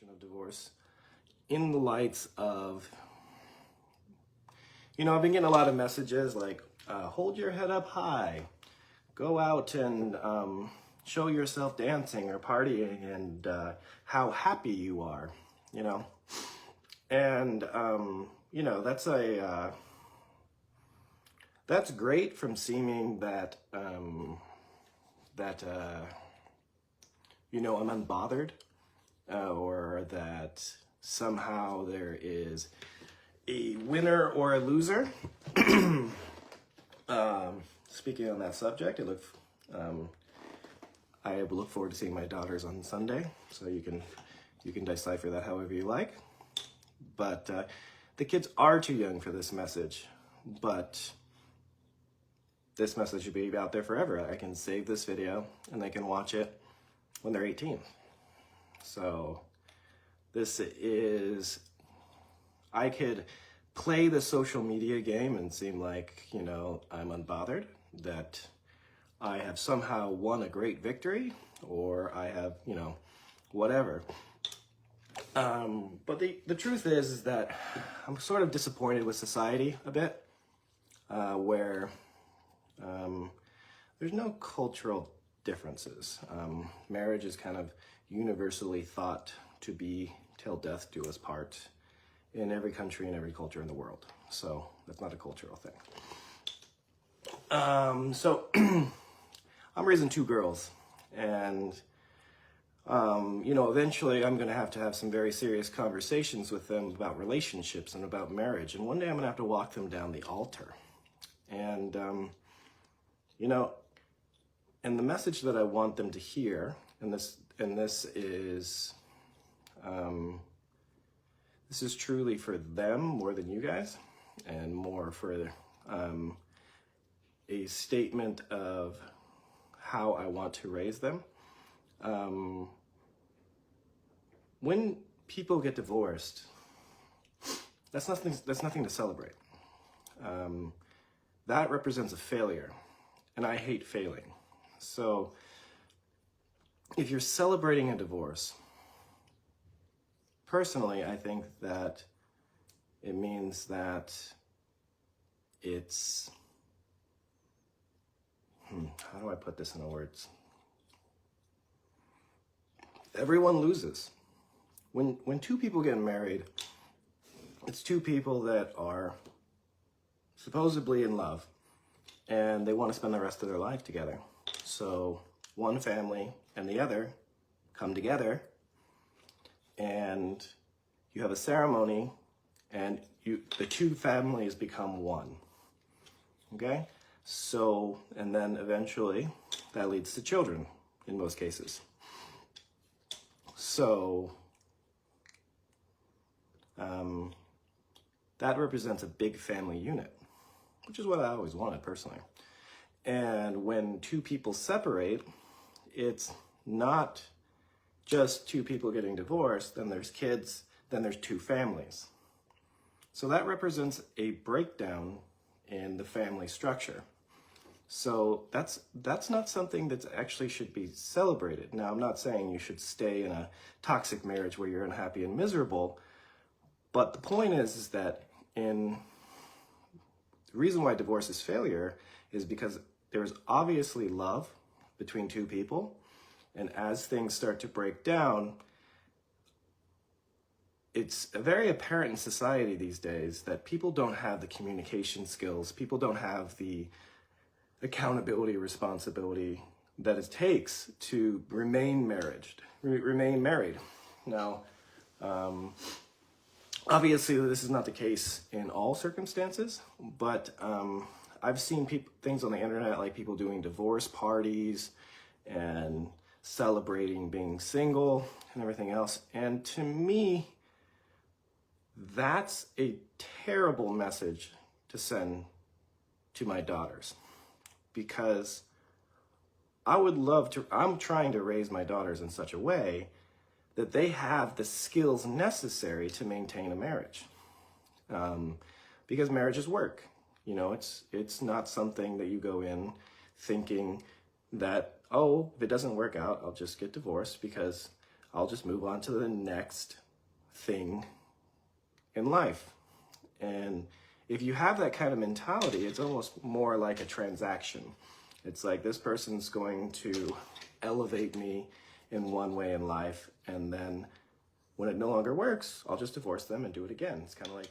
question of divorce in the lights of, I've been getting a lot of messages like, hold your head up high, go out and show yourself dancing or partying and how happy you are, And, that's great from seeming that, I'm unbothered, or that somehow there is a winner or a loser. Speaking on that subject, I look forward to seeing my daughters on Sunday, so you can decipher that however you like. But the kids are too young for this message, but this message should be out there forever. I can save this video and they can watch it when they're 18. So I could play the social media game and seem like, I'm unbothered, that I have somehow won a great victory, or I have, whatever. But the truth is that I'm sort of disappointed with society a bit, where there's no cultural differences. Marriage is kind of universally thought to be till death do us part in every country and every culture in the world. So that's not a cultural thing. So I'm raising 2 girls, and eventually I'm going to have some very serious conversations with them about relationships and about marriage. And one day I'm going to have to walk them down the altar. And, and the message that I want them to hear, and this is truly for them more than you guys, and more for a statement of how I want to raise them. When people get divorced, that's nothing to celebrate. That represents a failure, and I hate failing. So if you're celebrating a divorce, personally, I think that it means that it's, how do I put this in words? Everyone loses. When 2 people get married, it's 2 people that are supposedly in love, and they want to spend the rest of their life together. So one family and the other come together, and you have a ceremony, and the 2 families become one. Okay? So, and then eventually that leads to children in most cases. So that represents a big family unit, which is what I always wanted personally. And when 2 people separate, it's not just 2 people getting divorced, then there's kids, then there's 2 families. So that represents a breakdown in the family structure. So that's not something that actually should be celebrated. Now, I'm not saying you should stay in a toxic marriage where you're unhappy and miserable, but the point is that the reason why divorce is failure is because there's obviously love between 2 people, and as things start to break down, it's very apparent in society these days that people don't have the communication skills, people don't have the accountability, responsibility that it takes to remain married. Now, obviously this is not the case in all circumstances, but I've seen things on the internet like people doing divorce parties and celebrating being single and everything else. And to me, that's a terrible message to send to my daughters, because I'm trying to raise my daughters in such a way that they have the skills necessary to maintain a marriage. Because marriage is work. It's not something that you go in thinking that, oh, if it doesn't work out, I'll just get divorced because I'll just move on to the next thing in life. And if you have that kind of mentality, it's almost more like a transaction. It's like this person's going to elevate me in one way in life, and then when it no longer works, I'll just divorce them and do it again. It's kind of like